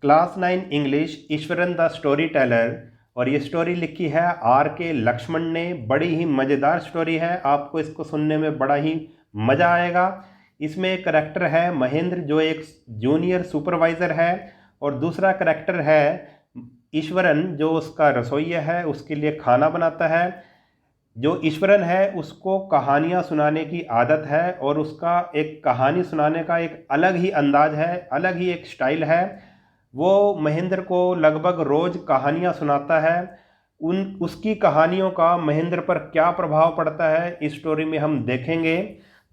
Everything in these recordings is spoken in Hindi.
Class 9 English Eswaran the story teller. और ये स्टोरी लिखी है R.K. लक्ष्मण ने। बड़ी ही मज़ेदार स्टोरी है, आपको इसको सुनने में बड़ा ही मज़ा आएगा। इसमें एक करैक्टर है महेंद्र, जो एक जूनियर सुपरवाइज़र है, और दूसरा करैक्टर है ईश्वरन, जो उसका रसोइया है, उसके लिए खाना बनाता है। जो ईश्वरन है उसको कहानियाँ सुनाने की आदत है, और उसका एक कहानी सुनाने का एक अलग ही अंदाज है, अलग ही एक स्टाइल है। वो महेंद्र को लगभग रोज़ कहानियाँ सुनाता है। उसकी कहानियों का महेंद्र पर क्या प्रभाव पड़ता है इस स्टोरी में हम देखेंगे।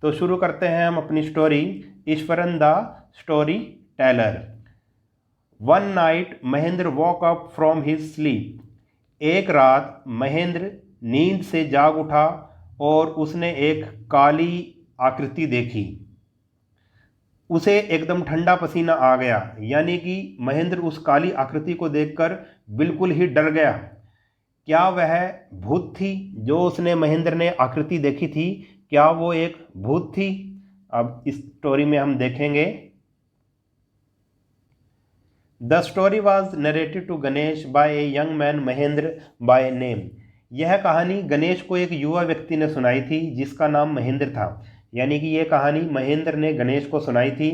तो शुरू करते हैं हम अपनी story, Eswaran the story teller. One night Mahendra walk up from his sleep. एक रात महेंद्र नींद से जाग उठा और उसने एक काली आकृति देखी। उसे एकदम ठंडा पसीना आ गया, यानी कि महेंद्र उस काली आकृति को देखकर बिल्कुल ही डर गया। क्या वह भूत थी? जो उसने महेंद्र ने आकृति देखी थी, क्या वो एक भूत थी? अब इस स्टोरी में हम देखेंगे। The story was narrated to Ganesh by a young man Mahendra by name. यह कहानी गणेश को एक युवा व्यक्ति ने सुनाई थी जिसका नाम महेंद्र था। यानी कि यह कहानी महेंद्र ने गणेश को सुनाई थी।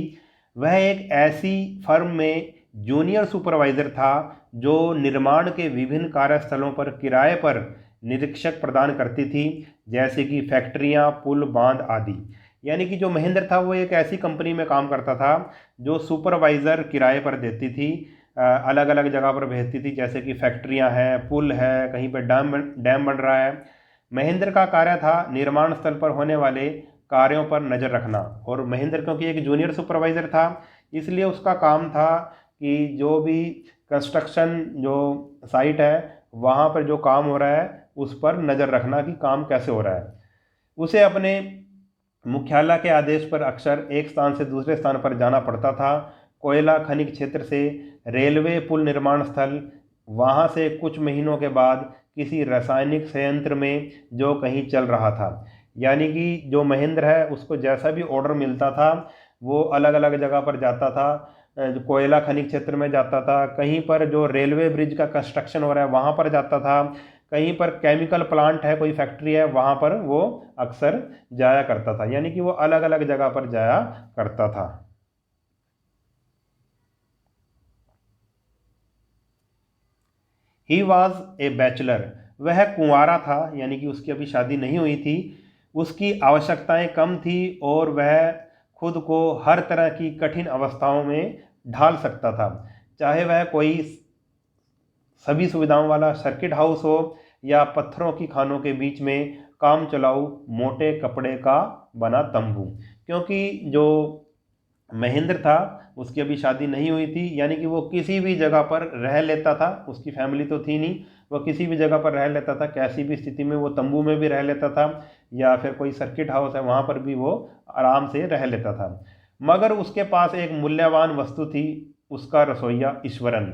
वह एक ऐसी फर्म में जूनियर सुपरवाइज़र था जो निर्माण के विभिन्न कार्यस्थलों पर किराए पर निरीक्षक प्रदान करती थी, जैसे कि फैक्ट्रियां, पुल, बांध आदि। यानी कि जो महेंद्र था वो एक ऐसी कंपनी में काम करता था जो सुपरवाइज़र किराए पर देती थी, अलग अलग जगह पर भेजती थी, जैसे कि फैक्ट्रियां हैं, पुल है, कहीं पर डैम बन रहा है। महेंद्र का कार्य था निर्माण स्थल पर होने वाले कार्यों पर नज़र रखना। और महेंद्र क्योंकि एक जूनियर सुपरवाइज़र था, इसलिए उसका काम था कि जो भी कंस्ट्रक्शन जो साइट है वहाँ पर जो काम हो रहा है उस पर नज़र रखना कि काम कैसे हो रहा है। उसे अपने मुख्यालय के आदेश पर अक्सर एक स्थान से दूसरे स्थान पर जाना पड़ता था। कोयला खनिज क्षेत्र से रेलवे, पुल निर्माण स्थल, वहाँ से कुछ महीनों के बाद किसी रासायनिक संयंत्र में जो कहीं चल रहा था। यानी कि जो महेंद्र है उसको जैसा भी ऑर्डर मिलता था वो अलग अलग जगह पर जाता था। जो कोयला खनिज क्षेत्र में जाता था, कहीं पर जो रेलवे ब्रिज का कंस्ट्रक्शन हो रहा है वहाँ पर जाता था, कहीं पर केमिकल प्लांट है, कोई फैक्ट्री है, वहाँ पर वो अक्सर जाया करता था। यानी कि वो अलग अलग जगह पर जाया करता था। He was a bachelor. वह कुंवारा था, यानी कि उसकी अभी शादी नहीं हुई थी। उसकी आवश्यकताएं कम थी और वह खुद को हर तरह की कठिन अवस्थाओं में ढाल सकता था, चाहे वह कोई सभी सुविधाओं वाला सर्किट हाउस हो या पत्थरों की खानों के बीच में काम चलाऊ मोटे कपड़े का बना तंबू। क्योंकि जो महेंद्र था उसकी अभी शादी नहीं हुई थी, यानी कि वो किसी भी जगह पर रह लेता था। उसकी फैमिली तो थी नहीं, वो किसी भी जगह पर रह लेता था, कैसी भी स्थिति में वो तंबू में भी रह लेता था या फिर कोई सर्किट हाउस है वहाँ पर भी वो आराम से रह लेता था। मगर उसके पास एक मूल्यवान वस्तु थी, उसका रसोइया ईश्वरन।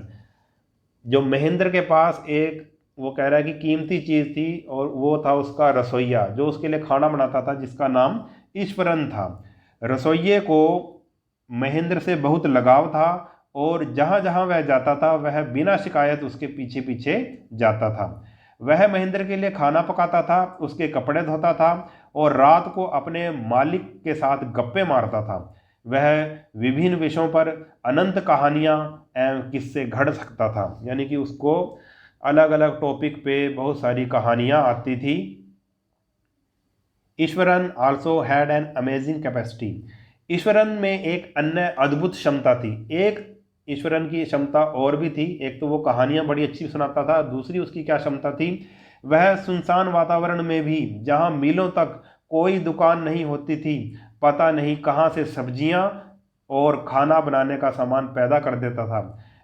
जो महेंद्र के पास एक, वो कह रहा है कि कीमती चीज़ थी, और वो था उसका रसोइया जो उसके लिए खाना बनाता था, जिसका नाम ईश्वरन था। रसोइये को महेंद्र से बहुत लगाव था और जहाँ जहाँ वह जाता था वह बिना शिकायत उसके पीछे पीछे जाता था। वह महेंद्र के लिए खाना पकाता था, उसके कपड़े धोता था और रात को अपने मालिक के साथ गप्पे मारता था। वह विभिन्न विषयों पर अनंत कहानियाँ एवं किस्से घड़ सकता था। यानी कि उसको अलग अलग टॉपिक पे बहुत सारी कहानियाँ आती थी। Eswaran also had an amazing capacity. Eswaran में एक अन्य अद्भुत क्षमता थी। एक ईश्वरन की क्षमता और भी थी। एक तो वो कहानियाँ बड़ी अच्छी सुनाता था, दूसरी उसकी क्या क्षमता थी, वह सुनसान वातावरण में भी जहाँ मीलों तक कोई दुकान नहीं होती थी, पता नहीं कहाँ से सब्जियाँ और खाना बनाने का सामान पैदा कर देता था।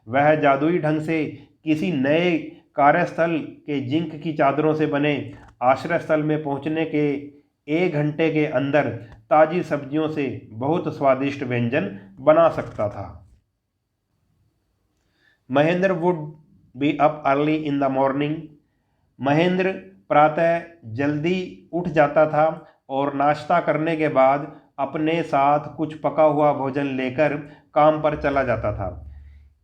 वह जादुई ढंग से किसी नए कार्यस्थल के जिंक की चादरों से बने आश्रय स्थल में पहुँचने के 1 घंटे के अंदर ताज़ी सब्जियों से बहुत स्वादिष्ट व्यंजन बना सकता था। Mahendra would be up early in the morning. Mahendra प्रातः जल्दी उठ जाता था और नाश्ता करने के बाद अपने साथ कुछ पका हुआ भोजन लेकर काम पर चला जाता था।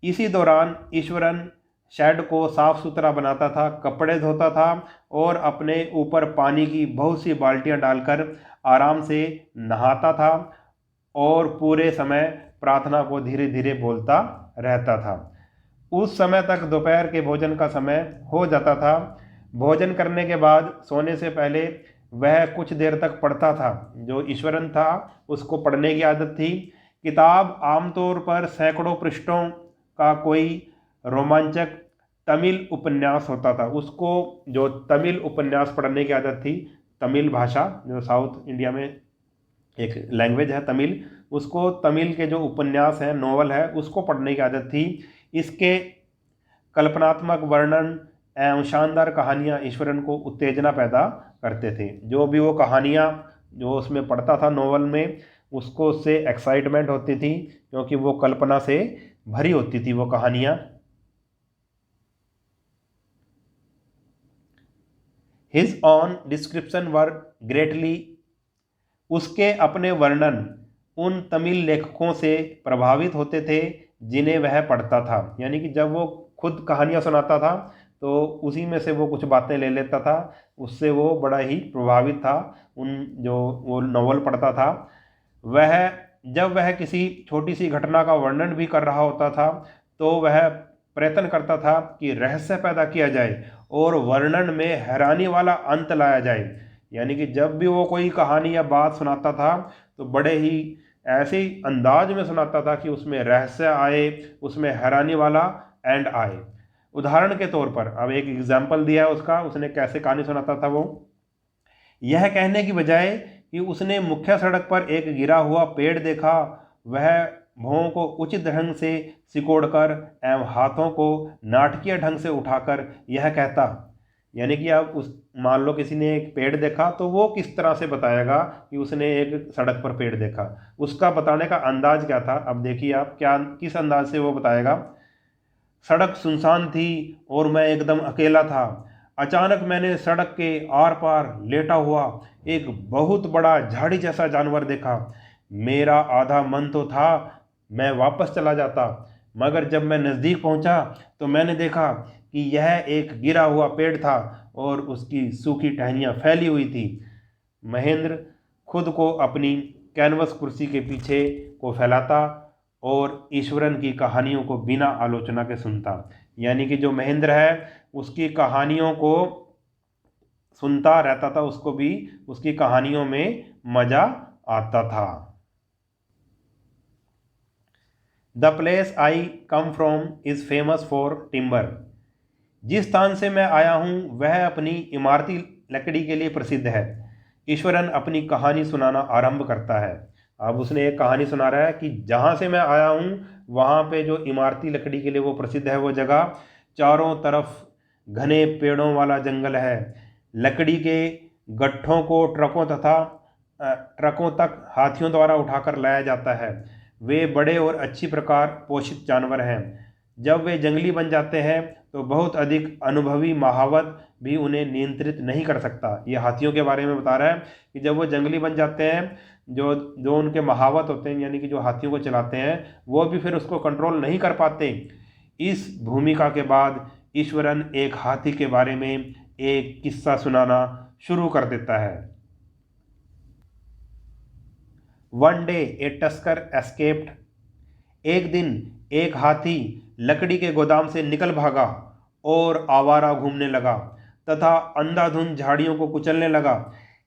इसी दौरान ईश्वरन शेड को साफ सुथरा बनाता था, कपड़े धोता था और अपने ऊपर पानी की बहुत सी बाल्टियां डालकर आराम से नहाता था और पूरे समय प्रार्थना को धीरे धीरे बोलता रहता था। उस समय तक दोपहर के भोजन का समय हो जाता था। भोजन करने के बाद सोने से पहले वह कुछ देर तक पढ़ता था। जो ईश्वरन था उसको पढ़ने की आदत थी। किताब आमतौर पर सैकड़ों पृष्ठों का कोई रोमांचक तमिल उपन्यास होता था। उसको जो तमिल उपन्यास पढ़ने की आदत थी, तमिल भाषा जो साउथ इंडिया में एक लैंग्वेज है तमिल, उसको तमिल के जो उपन्यास है, नोवेल है, उसको पढ़ने की आदत थी। इसके कल्पनात्मक वर्णन एवं शानदार कहानियाँ ईश्वरन को उत्तेजना पैदा करते थे। जो भी वो कहानियाँ जो उसमें पढ़ता था नोवेल में, उसको उससे एक्साइटमेंट होती थी क्योंकि वो कल्पना से भरी होती थी वो कहानियाँ। His on description were greatly, उसके अपने वर्णन उन तमिल लेखकों से प्रभावित होते थे जिन्हें वह पढ़ता था। यानी कि जब वो खुद कहानियाँ सुनाता था तो उसी में से वो कुछ बातें ले लेता था, उससे वो बड़ा ही प्रभावित था उन जो वो नॉवल पढ़ता था। वह जब वह किसी छोटी सी घटना का वर्णन भी कर रहा होता था तो वह प्रयत्न करता था कि रहस्य पैदा किया जाए और वर्णन में हैरानी वाला अंत लाया जाए। यानी कि जब भी वो कोई कहानी या बात सुनाता था तो बड़े ही ऐसे ही अंदाज में सुनाता था कि उसमें रहस्य आए, उसमें हैरानी वाला एंड आए। उदाहरण के तौर पर अब एक एग्जाम्पल दिया है उसका, उसने कैसे कहानी सुनाता था वो। यह कहने की बजाय कि उसने मुख्य सड़क पर एक गिरा हुआ पेड़ देखा, वह भौं को उचित ढंग से सिकोड़कर एवं हाथों को नाटकीय ढंग से उठाकर यह कहता। यानी कि अब उस मान लो किसी ने एक पेड़ देखा तो वो किस तरह से बताएगा कि उसने एक सड़क पर पेड़ देखा, उसका बताने का अंदाज क्या था। अब देखिए आप क्या किस अंदाज से वो बताएगा। सड़क सुनसान थी और मैं एकदम अकेला था। अचानक मैंने सड़क के आर पार लेटा हुआ एक बहुत बड़ा झाड़ी जैसा जानवर देखा। मेरा आधा मन तो था मैं वापस चला जाता, मगर जब मैं नज़दीक पहुंचा तो मैंने देखा कि यह एक गिरा हुआ पेड़ था और उसकी सूखी टहनियाँ फैली हुई थी। महेंद्र खुद को अपनी कैनवस कुर्सी के पीछे को फैलाता और ईश्वरन की कहानियों को बिना आलोचना के सुनता। यानी कि जो महेंद्र है उसकी कहानियों को सुनता रहता था, उसको भी उसकी कहानियों में मज़ा आता था। The place I come from is famous for timber, जिस स्थान से मैं आया हूँ वह अपनी इमारती लकड़ी के लिए प्रसिद्ध है। ईश्वरन अपनी कहानी सुनाना आरंभ करता है। अब उसने एक कहानी सुना रहा है कि जहाँ से मैं आया हूँ वहाँ पे जो इमारती लकड़ी के लिए वो प्रसिद्ध है वो जगह, चारों तरफ घने पेड़ों वाला जंगल है। लकड़ी के गट्ठों को ट्रकों तक हाथियों द्वारा उठाकर लाया जाता है। वे बड़े और अच्छी प्रकार पोषित जानवर हैं। जब वे जंगली बन जाते हैं तो बहुत अधिक अनुभवी महावत भी उन्हें नियंत्रित नहीं कर सकता। ये हाथियों के बारे में बता रहा है कि जब वो जंगली बन जाते हैं, जो जो उनके महावत होते हैं यानी कि जो हाथियों को चलाते हैं, वो भी फिर उसको कंट्रोल नहीं कर पाते। इस भूमिका के बाद ईश्वरन एक हाथी के बारे में एक किस्सा सुनाना शुरू कर देता है। वन डे ए टस्कर एस्केप्ड, एक दिन एक हाथी लकड़ी के गोदाम से निकल भागा और आवारा घूमने लगा तथा अंधाधुंध झाड़ियों को कुचलने लगा,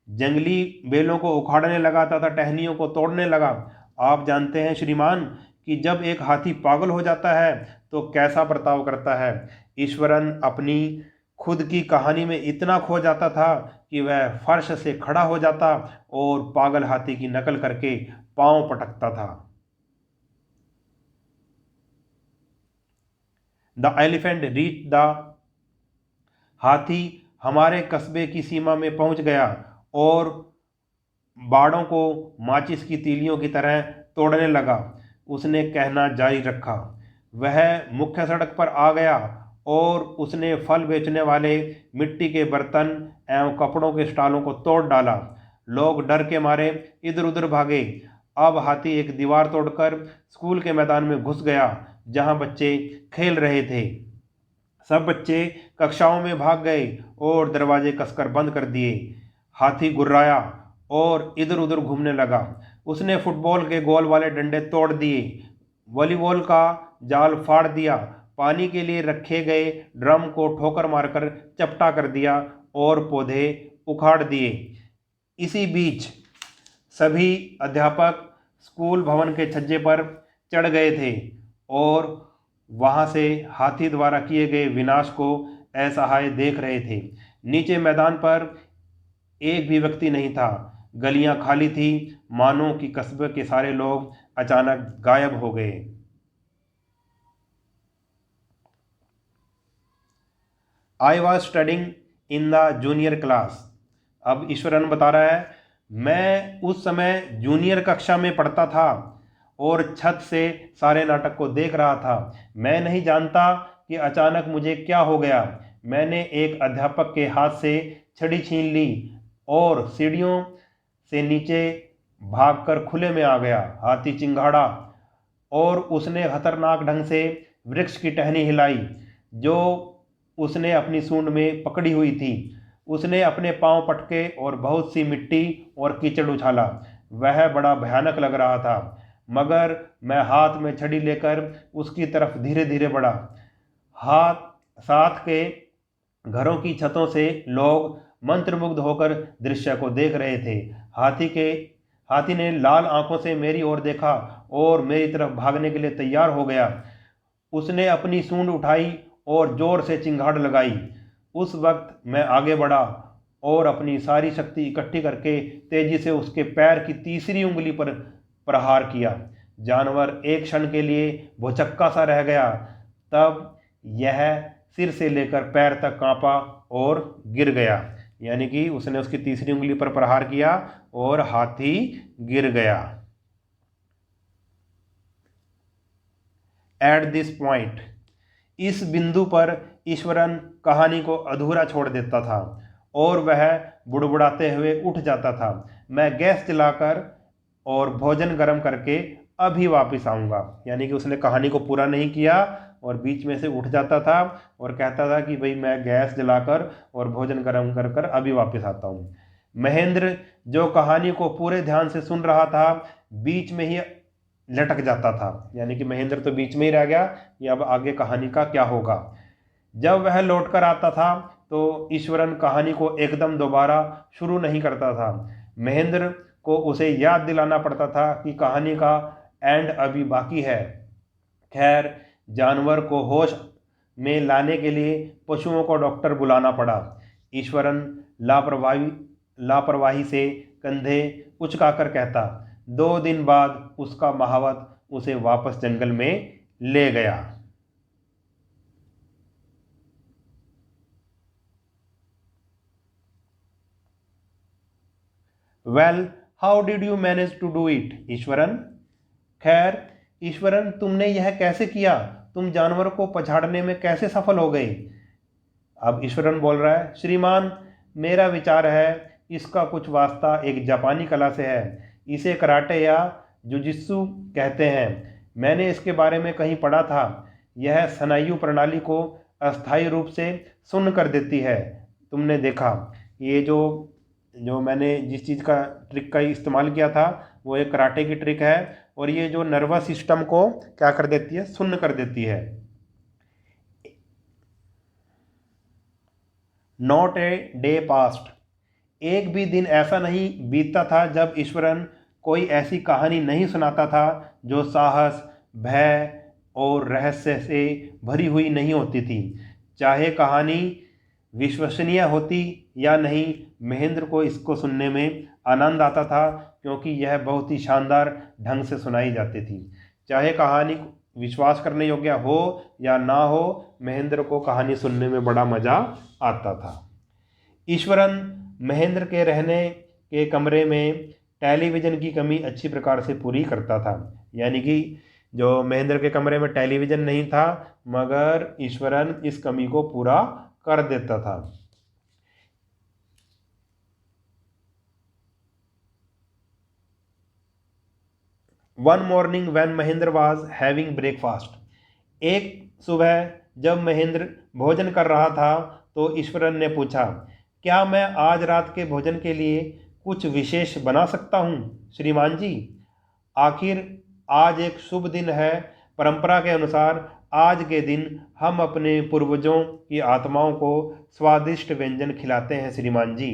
जंगली बेलों को उखाड़ने लगा तथा टहनियों को तोड़ने लगा। आप जानते हैं श्रीमान कि जब एक हाथी पागल हो जाता है तो कैसा बर्ताव करता है। ईश्वरन अपनी खुद की कहानी में इतना खो जाता था कि वह फर्श से खड़ा हो जाता और पागल हाथी की नकल करके पांव पटकता था। द एलिफेंट रीच द, हाथी हमारे कस्बे की सीमा में पहुंच गया और बाड़ों को माचिस की तीलियों की तरह तोड़ने लगा। उसने कहना जारी रखा। वह मुख्य सड़क पर आ गया और उसने फल बेचने वाले मिट्टी के बर्तन एवं कपड़ों के स्टॉलों को तोड़ डाला। लोग डर के मारे इधर उधर भागे। अब हाथी एक दीवार तोड़कर स्कूल के मैदान में घुस गया। जहां बच्चे खेल रहे थे। सब बच्चे कक्षाओं में भाग गए और दरवाजे कसकर बंद कर दिए। हाथी गुर्राया और इधर उधर घूमने लगा। उसने फुटबॉल के गोल वाले डंडे तोड़ दिए, वॉलीबॉल का जाल फाड़ दिया, पानी के लिए रखे गए ड्रम को ठोकर मारकर चपटा कर दिया और पौधे उखाड़ दिए। इसी बीच सभी अध्यापक स्कूल भवन के छज्जे पर चढ़ गए थे और वहां से हाथी द्वारा किए गए विनाश को असहाय देख रहे थे। नीचे मैदान पर एक भी व्यक्ति नहीं था। गलियां खाली थी, मानो कि कस्बे के सारे लोग अचानक गायब हो गए। I was studying in the junior class. अब ईश्वरन बता रहा है, मैं उस समय जूनियर कक्षा में पढ़ता था और छत से सारे नाटक को देख रहा था। मैं नहीं जानता कि अचानक मुझे क्या हो गया। मैंने एक अध्यापक के हाथ से छड़ी छीन ली और सीढ़ियों से नीचे भागकर खुले में आ गया। हाथी चिंगाड़ा और उसने खतरनाक ढंग से वृक्ष की टहनी हिलाई जो उसने अपनी सूंड में पकड़ी हुई थी। उसने अपने पांव पटके और बहुत सी मिट्टी और कीचड़ उछाला। वह बड़ा भयानक लग रहा था, मगर मैं हाथ में छड़ी लेकर उसकी तरफ धीरे धीरे बढ़ा। हाथ साथ के घरों की छतों से लोग मंत्रमुग्ध होकर दृश्य को देख रहे थे। हाथी ने लाल आंखों से मेरी ओर देखा और मेरी तरफ भागने के लिए तैयार हो गया। उसने अपनी सूंड उठाई और जोर से चिंगाड़ लगाई। उस वक्त मैं आगे बढ़ा और अपनी सारी शक्ति इकट्ठी करके तेजी से उसके पैर की तीसरी उंगली पर प्रहार किया। जानवर एक क्षण के लिए भौचक्का सा रह गया, तब यह सिर से लेकर पैर तक कांपा और गिर गया। यानी कि उसने उसकी तीसरी उंगली पर प्रहार किया और हाथी गिर गया। एट दिस पॉइंट, इस बिंदु पर ईश्वरन कहानी को अधूरा छोड़ देता था और वह बुड़बुड़ाते हुए उठ जाता था। मैं गैस जलाकर और भोजन गर्म करके अभी वापस आऊँगा। यानी कि उसने कहानी को पूरा नहीं किया और बीच में से उठ जाता था और कहता था कि भाई मैं गैस जलाकर और भोजन गर्म कर कर अभी वापस आता हूँ। महेंद्र जो कहानी को पूरे ध्यान से सुन रहा था, बीच में ही लटक जाता था। यानी कि महेंद्र तो बीच में ही रह गया कि अब आगे कहानी का क्या होगा। जब वह लौट कर आता था तो ईश्वरन कहानी को एकदम दोबारा शुरू नहीं करता था। महेंद्र को उसे याद दिलाना पड़ता था कि कहानी का एंड अभी बाकी है। खैर, जानवर को होश में लाने के लिए पशुओं को डॉक्टर बुलाना पड़ा। ईश्वरन लापरवाही से कंधे उचकाकर कहता। 2 दिन बाद उसका महावत उसे वापस जंगल में ले गया। Well, how did you manage to do it, Eswaran? खैर ईश्वरन, तुमने यह कैसे किया? तुम जानवर को पछाड़ने में कैसे सफल हो गए? अब ईश्वरन बोल रहा है, श्रीमान, मेरा विचार है इसका कुछ वास्ता एक जापानी कला से है। इसे कराटे या जुजित्सु कहते हैं। मैंने इसके बारे में कहीं पढ़ा था। यह स्नायु प्रणाली को अस्थायी रूप से सुन्न कर देती है। तुमने देखा, ये जो जो मैंने जिस चीज़ का ट्रिक का इस्तेमाल किया था वो एक कराटे की ट्रिक है और ये जो नर्वस सिस्टम को क्या कर देती है, सुन्न कर देती है। नॉट ए डे पास्ट, एक भी दिन ऐसा नहीं बीतता था जब ईश्वरन कोई ऐसी कहानी नहीं सुनाता था जो साहस, भय और रहस्य से भरी हुई नहीं होती थी। चाहे कहानी विश्वसनीय होती या नहीं, महेंद्र को इसको सुनने में आनंद आता था क्योंकि यह बहुत ही शानदार ढंग से सुनाई जाती थी। चाहे कहानी विश्वास करने योग्य हो या ना हो, महेंद्र को कहानी सुनने में बड़ा मज़ा आता था। ईश्वरन महेंद्र के रहने के कमरे में टेलीविज़न की कमी अच्छी प्रकार से पूरी करता था। यानी कि जो महेंद्र के कमरे में टेलीविज़न नहीं था, मगर ईश्वरन इस कमी को पूरा कर देता था। One morning when Mahendra was having breakfast, एक सुबह जब महेंद्र भोजन कर रहा था तो ईश्वरन ने पूछा, क्या मैं आज रात के भोजन के लिए कुछ विशेष बना सकता हूँ श्रीमान जी? आखिर आज एक शुभ दिन है। परंपरा के अनुसार आज के दिन हम अपने पूर्वजों की आत्माओं को स्वादिष्ट व्यंजन खिलाते हैं श्रीमान जी।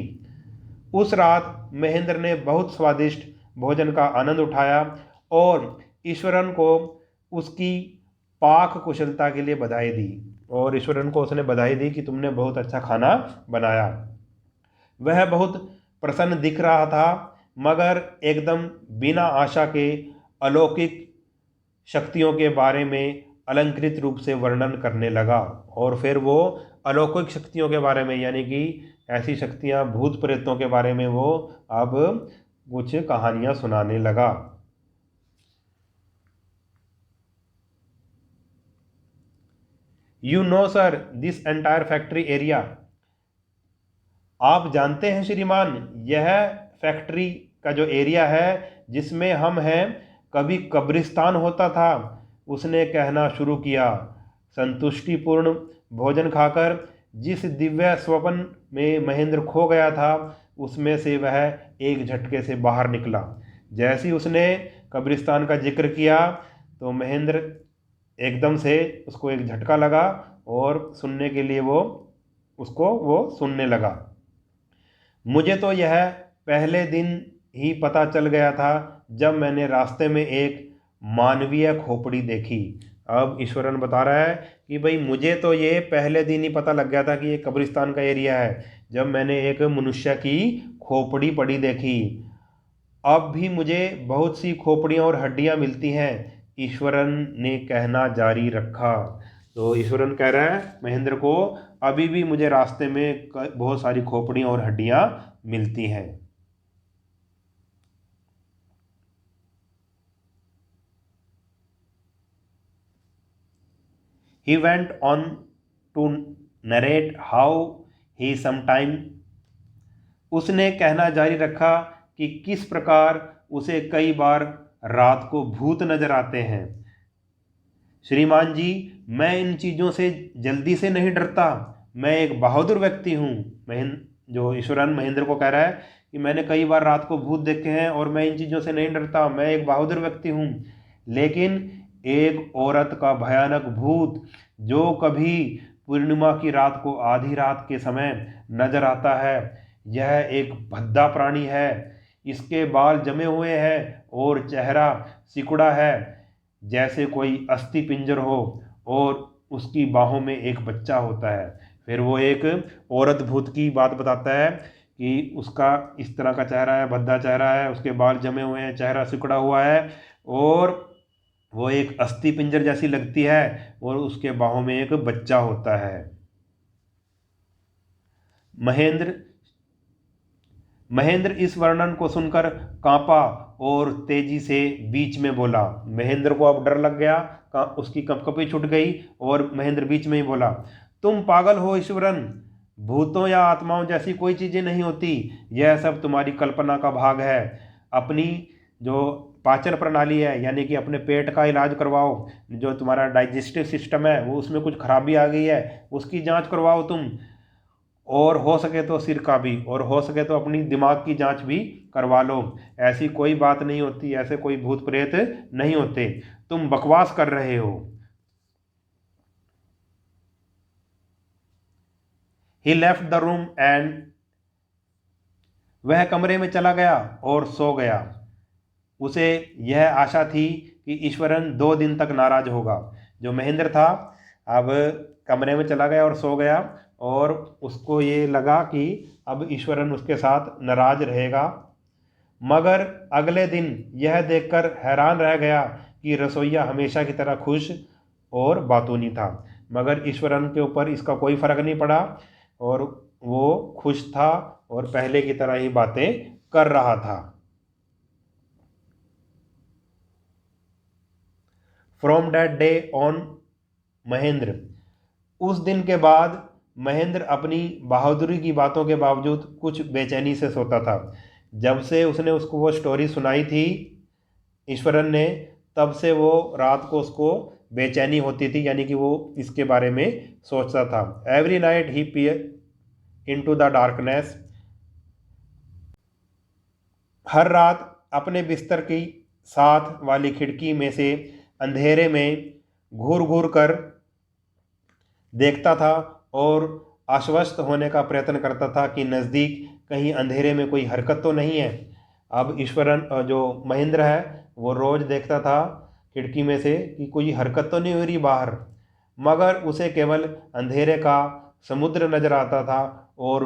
उस रात महेंद्र ने बहुत स्वादिष्ट भोजन का आनंद उठाया और ईश्वरन को उसकी पाक कुशलता के लिए बधाई दी। और ईश्वरन को उसने बधाई दी कि तुमने बहुत अच्छा खाना बनाया। वह बहुत प्रसन्न दिख रहा था, मगर एकदम बिना आशा के अलौकिक शक्तियों के बारे में अलंकृत रूप से वर्णन करने लगा। और फिर वो अलौकिक शक्तियों के बारे में, यानी कि ऐसी शक्तियां, भूत प्रेतों के बारे में वो अब कुछ कहानियां सुनाने लगा। You know sir this entire factory area. आप जानते हैं श्रीमान, यह फैक्ट्री का जो एरिया है जिसमें हम हैं, कभी कब्रिस्तान होता था, उसने कहना शुरू किया। संतुष्टिपूर्ण भोजन खाकर जिस दिव्य स्वप्न में महेंद्र खो गया था, उसमें से वह एक झटके से बाहर निकला। जैसे ही उसने कब्रिस्तान का जिक्र किया तो महेंद्र एकदम से उसको एक झटका लगा और सुनने के लिए वो सुनने लगा। मुझे तो यह पहले दिन ही पता चल गया था जब मैंने रास्ते में एक मानवीय खोपड़ी देखी। अब ईश्वरन बता रहा है कि भाई मुझे तो ये पहले दिन ही पता लग गया था कि ये कब्रिस्तान का एरिया है, जब मैंने एक मनुष्य की खोपड़ी पड़ी देखी। अब भी मुझे बहुत सी खोपड़ियाँ और हड्डियाँ मिलती हैं, ईश्वरन ने कहना जारी रखा। तो ईश्वरन कह रहा है महेंद्र को, अभी भी मुझे रास्ते में बहुत सारी खोपड़ियाँ और हड्डियाँ मिलती हैं। He went on to narrate how he sometime, उसने कहना जारी रखा कि किस प्रकार उसे कई बार रात को भूत नजर आते हैं। श्रीमान जी, मैं इन चीज़ों से जल्दी से नहीं डरता, मैं एक बहादुर व्यक्ति हूँ। जो ईश्वरन महेंद्र को कह रहा है कि मैंने कई बार रात को भूत देखे हैं और मैं इन चीज़ों से नहीं डरता, मैं एक बहादुर व्यक्ति हूँ। लेकिन एक औरत का भयानक भूत जो कभी पूर्णिमा की रात को आधी रात के समय नजर आता है, यह एक भद्दा प्राणी है। इसके बाल जमे हुए हैं और चेहरा सिकुड़ा है जैसे कोई अस्थि पिंजर हो, और उसकी बाहों में एक बच्चा होता है। फिर वो एक औरत भूत की बात बताता है कि उसका इस तरह का चेहरा है, भद्दा चेहरा है, उसके बाल जमे हुए हैं, चेहरा सिकुड़ा हुआ है और वो एक अस्थि पिंजर जैसी लगती है और उसके बाहों में एक बच्चा होता है। महेंद्र इस वर्णन को सुनकर कांपा और तेजी से बीच में बोला। महेंद्र को अब डर लग गया, उसकी कंपकपी छूट गई और महेंद्र बीच में ही बोला, तुम पागल हो ईश्वरन, भूतों या आत्माओं जैसी कोई चीज़ें नहीं होती, यह सब तुम्हारी कल्पना का भाग है। अपनी जो पाचन प्रणाली है, यानी कि अपने पेट का इलाज करवाओ, जो तुम्हारा डाइजेस्टिव सिस्टम है वो उसमें कुछ खराबी आ गई है, उसकी जांच करवाओ तुम, और हो सके तो सिर का भी, और हो सके तो अपनी दिमाग की जांच भी करवा लो। ऐसी कोई बात नहीं होती, ऐसे कोई भूत प्रेत नहीं होते, तुम बकवास कर रहे हो। ही लेफ्ट द रूम एंड, वह कमरे में चला गया और सो गया। उसे यह आशा थी कि ईश्वरन 2 दिन तक नाराज होगा। जो महेंद्र था अब कमरे में चला गया और सो गया, और उसको ये लगा कि अब ईश्वरन उसके साथ नाराज रहेगा। मगर अगले दिन यह देखकर हैरान रह गया कि रसोइया हमेशा की तरह खुश और बातूनी था। मगर ईश्वरन के ऊपर इसका कोई फर्क नहीं पड़ा और वो खुश था और पहले की तरह ही बातें कर रहा था। From that day on Mahendra, उस दिन के बाद महेंद्र अपनी बहादुरी की बातों के बावजूद कुछ बेचैनी से सोता था। जब से उसने वो स्टोरी सुनाई थी ईश्वरन ने, तब से वो रात को उसको बेचैनी होती थी, यानी कि वो इसके बारे में सोचता था। Every night he peer into the darkness, हर रात अपने बिस्तर की साथ वाली खिड़की में से अंधेरे में घूर घूर कर देखता था और आश्वस्त होने का प्रयत्न करता था कि नज़दीक कहीं अंधेरे में कोई हरकत तो नहीं है। अब ईश्वरन जो महेंद्र है वो रोज़ देखता था खिड़की में से कि कोई हरकत तो नहीं हो रही बाहर, मगर उसे केवल अंधेरे का समुद्र नजर आता था और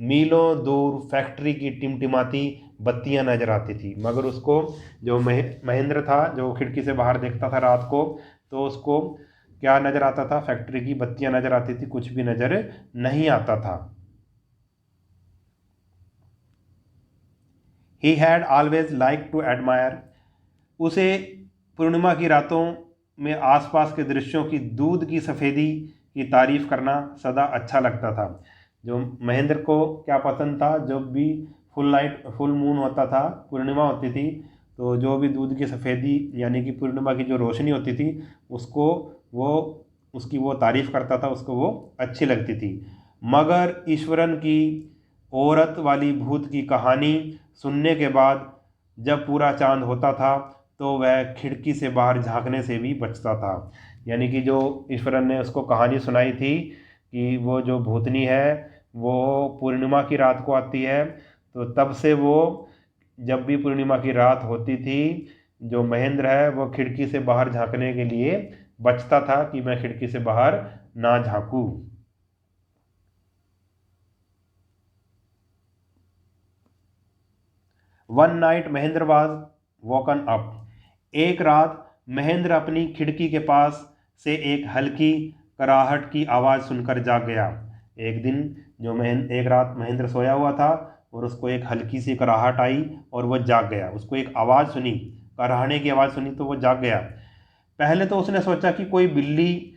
मीलों दूर फैक्ट्री की टिमटिमाती बत्तियां नजर आती थी। मगर उसको जो महेंद्र था जो खिड़की से बाहर देखता था रात को, तो उसको क्या नजर आता था? फैक्ट्री की बत्तियां नजर आती थी, कुछ भी नजर नहीं आता था। He had always like to admire, उसे पूर्णिमा की रातों में आसपास के दृश्यों की दूध की सफ़ेदी की तारीफ करना सदा अच्छा लगता था। जो महेंद्र को क्या पसंद था, जब भी फुल मून होता था, पूर्णिमा होती थी, तो जो भी दूध की सफ़ेदी यानी कि पूर्णिमा की जो रोशनी होती थी उसको वो उसकी वो तारीफ़ करता था, उसको वो अच्छी लगती थी। मगर ईश्वरन की औरत वाली भूत की कहानी सुनने के बाद जब पूरा चांद होता था तो वह खिड़की से बाहर झांकने से भी बचता था। यानी कि जो ईश्वरन ने उसको कहानी सुनाई थी कि वो जो भूतनी है वो पूर्णिमा की रात को आती है, तो तब से वो जब भी पूर्णिमा की रात होती थी, जो महेंद्र है वो खिड़की से बाहर झांकने के लिए बचता था कि मैं खिड़की से बाहर ना झांकूं। One night Mahendra was woken up, एक रात महेंद्र अपनी खिड़की के पास से एक हल्की कराहट की आवाज़ सुनकर जाग गया। एक दिन एक रात महेंद्र सोया हुआ था और उसको एक हल्की सी कराहट आई और वह जाग गया। उसको एक आवाज़ सुनी, कराहने की आवाज़ सुनी, तो वह जाग गया। पहले तो उसने सोचा कि कोई बिल्ली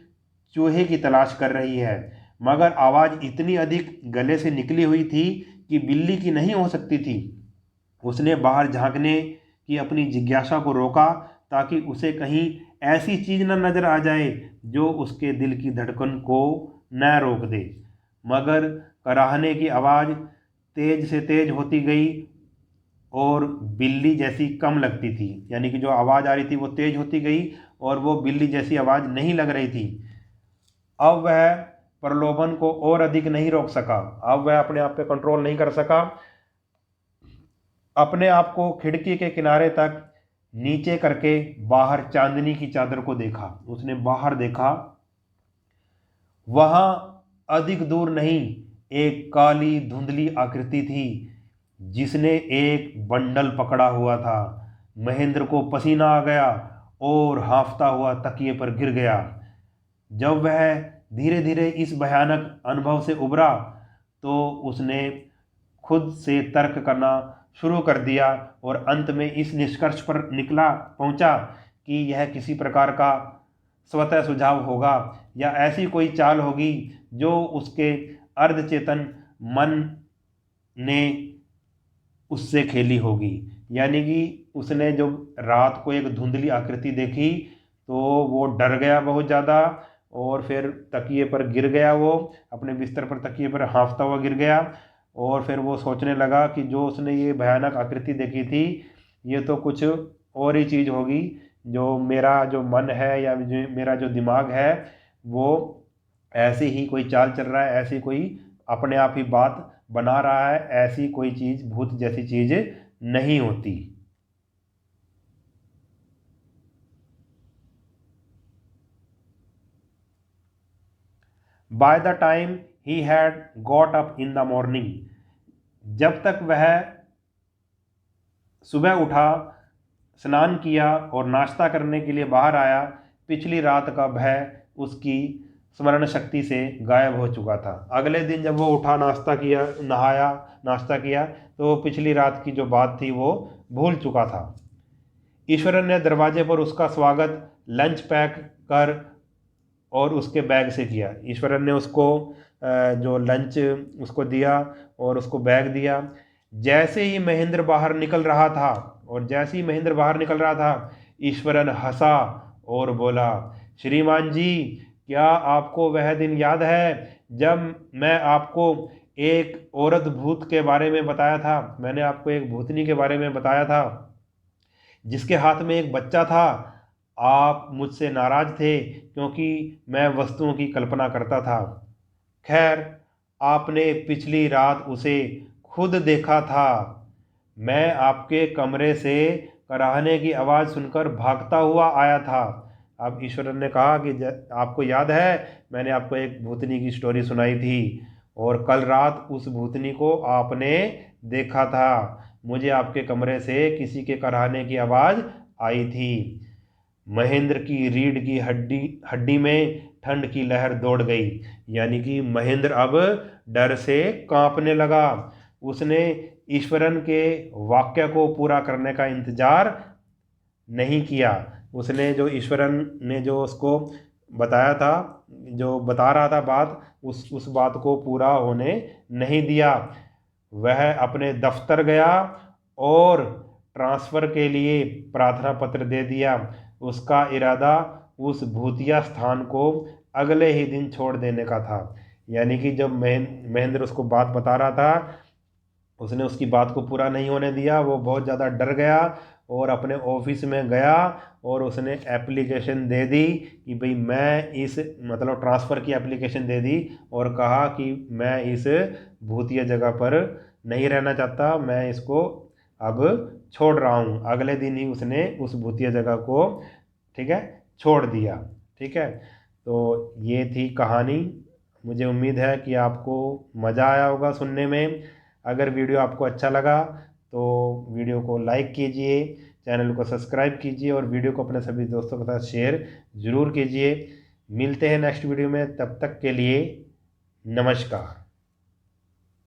चूहे की तलाश कर रही है, मगर आवाज़ इतनी अधिक गले से निकली हुई थी कि बिल्ली की नहीं हो सकती थी। उसने बाहर झांकने की अपनी जिज्ञासा को रोका ताकि उसे कहीं ऐसी चीज़ न नज़र आ जाए जो उसके दिल की धड़कन को न रोक दे। मगर कराहने की आवाज़ तेज से तेज होती गई और बिल्ली जैसी कम लगती थी। यानी कि जो आवाज़ आ रही थी वो तेज होती गई और वो बिल्ली जैसी आवाज़ नहीं लग रही थी। अब वह प्रलोभन को और अधिक नहीं रोक सका। अब वह अपने आप पे कंट्रोल नहीं कर सका। अपने आप को खिड़की के किनारे तक नीचे करके बाहर चांदनी की चादर को देखा। उसने बाहर देखा, वहां अधिक दूर नहीं एक काली धुंधली आकृति थी जिसने एक बंडल पकड़ा हुआ था। महेंद्र को पसीना आ गया और हांफता हुआ तकिए पर गिर गया। जब वह धीरे धीरे इस भयानक अनुभव से उबरा तो उसने खुद से तर्क करना शुरू कर दिया और अंत में इस निष्कर्ष पर पहुंचा कि यह किसी प्रकार का स्वतः सुझाव होगा या ऐसी कोई चाल होगी जो उसके अर्धचेतन मन ने उससे खेली होगी। यानी कि उसने जब रात को एक धुंधली आकृति देखी तो वो डर गया बहुत ज़्यादा और फिर तकिए पर गिर गया। वो अपने बिस्तर पर तकिए पर हांफता हुआ गिर गया और फिर वो सोचने लगा कि जो उसने ये भयानक आकृति देखी थी ये तो कुछ और ही चीज़ होगी। जो मेरा जो मन है या मेरा जो दिमाग है वो ऐसी ही कोई चाल चल रहा है, ऐसी कोई अपने आप ही बात बना रहा है, ऐसी कोई चीज़ भूत जैसी चीज़ नहीं होती। By the time he had got up in the morning, जब तक वह सुबह उठा, स्नान किया और नाश्ता करने के लिए बाहर आया, पिछली रात का भय उसकी स्मरण शक्ति से गायब हो चुका था। अगले दिन जब वो उठा, नाश्ता किया, नहाया, नाश्ता किया, तो पिछली रात की जो बात थी वो भूल चुका था। ईश्वरन ने दरवाजे पर उसका स्वागत लंच पैक कर और उसके बैग से किया। ईश्वरन ने उसको जो लंच उसको दिया और उसको बैग दिया। जैसे ही महेंद्र बाहर निकल रहा था ईश्वरन हंसा और बोला, श्रीमान जी, क्या आपको वह दिन याद है जब मैं आपको एक औरत भूत के बारे में बताया था? मैंने आपको एक भूतनी के बारे में बताया था जिसके हाथ में एक बच्चा था। आप मुझसे नाराज थे क्योंकि मैं वस्तुओं की कल्पना करता था। खैर, आपने पिछली रात उसे खुद देखा था। मैं आपके कमरे से कराहने की आवाज़ सुनकर भागता हुआ आया था। अब ईश्वरन ने कहा कि आपको याद है मैंने आपको एक भूतनी की स्टोरी सुनाई थी और कल रात उस भूतनी को आपने देखा था। मुझे आपके कमरे से किसी के कराहने की आवाज़ आई थी। महेंद्र की रीढ़ की हड्डी हड्डी में ठंड की लहर दौड़ गई। यानी कि महेंद्र अब डर से कांपने लगा। उसने ईश्वरन के वाक्य को पूरा करने का इंतजार नहीं किया। उसने जो ईश्वरन ने जो उसको बताया था, जो बता रहा था बात, उस बात को पूरा होने नहीं दिया। वह अपने दफ्तर गया और ट्रांसफ़र के लिए प्रार्थना पत्र दे दिया। उसका इरादा उस भूतिया स्थान को अगले ही दिन छोड़ देने का था। यानी कि जब महेंद्र उसको बात बता रहा था, उसने उसकी बात को पूरा नहीं होने दिया। वो बहुत ज़्यादा डर गया और अपने ऑफिस में गया और उसने एप्लीकेशन दे दी कि भाई मैं इस मतलब ट्रांसफ़र की एप्लीकेशन दे दी और कहा कि मैं इस भूतिया जगह पर नहीं रहना चाहता, मैं इसको अब छोड़ रहा हूँ। अगले दिन ही उसने उस भूतिया जगह को, ठीक है, छोड़ दिया। ठीक है, तो ये थी कहानी। मुझे उम्मीद है कि आपको मज़ा आया होगा सुनने में। अगर वीडियो आपको अच्छा लगा तो वीडियो को लाइक कीजिए, चैनल को सब्सक्राइब कीजिए और वीडियो को अपने सभी दोस्तों के साथ शेयर ज़रूर कीजिए। मिलते हैं नेक्स्ट वीडियो में, तब तक के लिए नमस्कार।